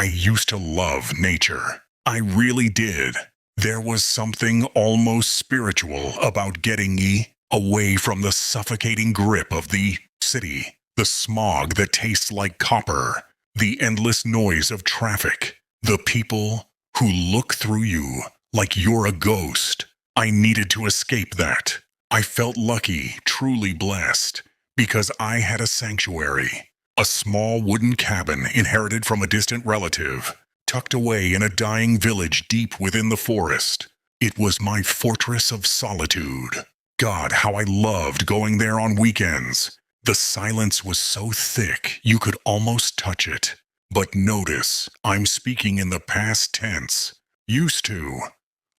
I used to love nature. I really did. There was something almost spiritual about getting me away from the suffocating grip of the city, the smog that tastes like copper, the endless noise of traffic, the people who look through you like you're a ghost. I needed to escape that. I felt lucky, truly blessed, because I had a sanctuary, a small wooden cabin inherited from a distant relative, tucked away in a dying village deep within the forest. It was my fortress of solitude. God, how I loved going there on weekends. The silence was so thick you could almost touch it. But notice, I'm speaking in the past tense. Used to.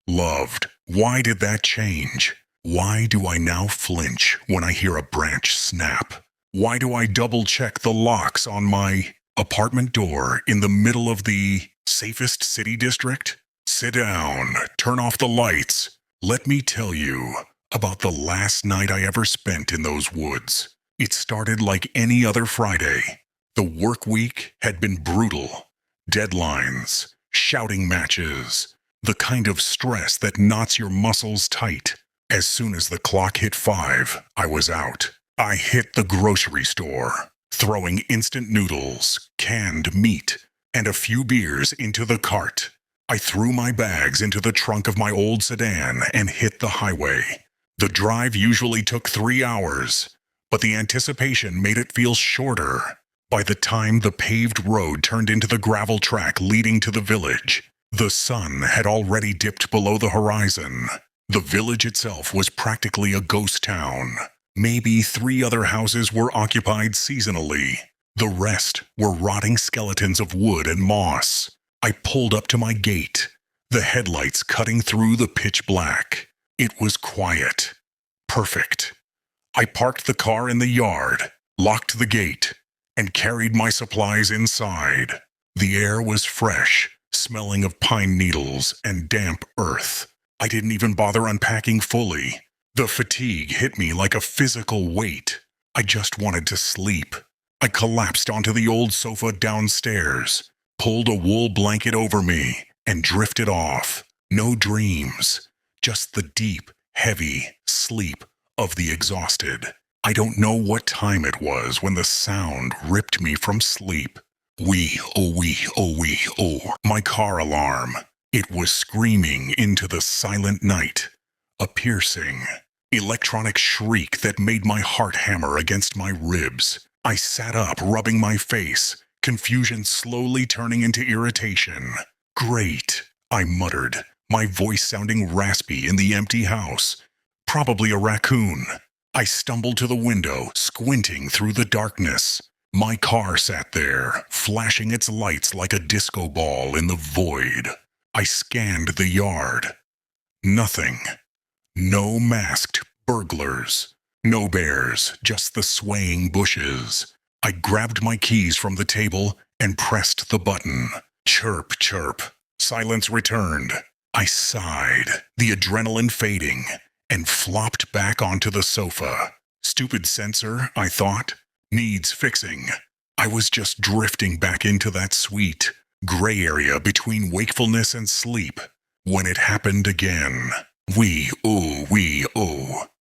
Loved. Why did that change? Why do I now flinch when I hear a branch snap? Why do I double-check the locks on my apartment door in the middle of the safest city district? Sit down, turn off the lights. Let me tell you about the last night I ever spent in those woods. It started like any other Friday. The work week had been brutal. Deadlines, shouting matches, the kind of stress that knots your muscles tight. As soon as the clock hit 5, I was out. I hit the grocery store, throwing instant noodles, canned meat, and a few beers into the cart. I threw my bags into the trunk of my old sedan and hit the highway. The drive usually took 3 hours, but the anticipation made it feel shorter. By the time the paved road turned into the gravel track leading to the village, the sun had already dipped below the horizon. The village itself was practically a ghost town. Maybe 3 other houses were occupied seasonally. The rest were rotting skeletons of wood and moss. I pulled up to my gate, the headlights cutting through the pitch black. It was quiet. Perfect. I parked the car in the yard, locked the gate, and carried my supplies inside. The air was fresh, smelling of pine needles and damp earth. I didn't even bother unpacking fully. The fatigue hit me like a physical weight. I just wanted to sleep. I collapsed onto the old sofa downstairs, pulled a wool blanket over me, and drifted off. No dreams, just the deep, heavy sleep of the exhausted. I don't know what time it was when the sound ripped me from sleep. Wee, oh wee, oh wee, oh. My car alarm. It was screaming into the silent night. A piercing, electronic shriek that made my heart hammer against my ribs. I sat up, rubbing my face, confusion slowly turning into irritation. Great, I muttered, my voice sounding raspy in the empty house. Probably a raccoon. I stumbled to the window, squinting through the darkness. My car sat there, flashing its lights like a disco ball in the void. I scanned the yard. Nothing. No masked burglars. No bears, just the swaying bushes. I grabbed my keys from the table and pressed the button. Chirp, chirp. Silence returned. I sighed, the adrenaline fading, and flopped back onto the sofa. Stupid sensor, I thought. Needs fixing. I was just drifting back into that sweet, gray area between wakefulness and sleep when it happened again. Wee, oh.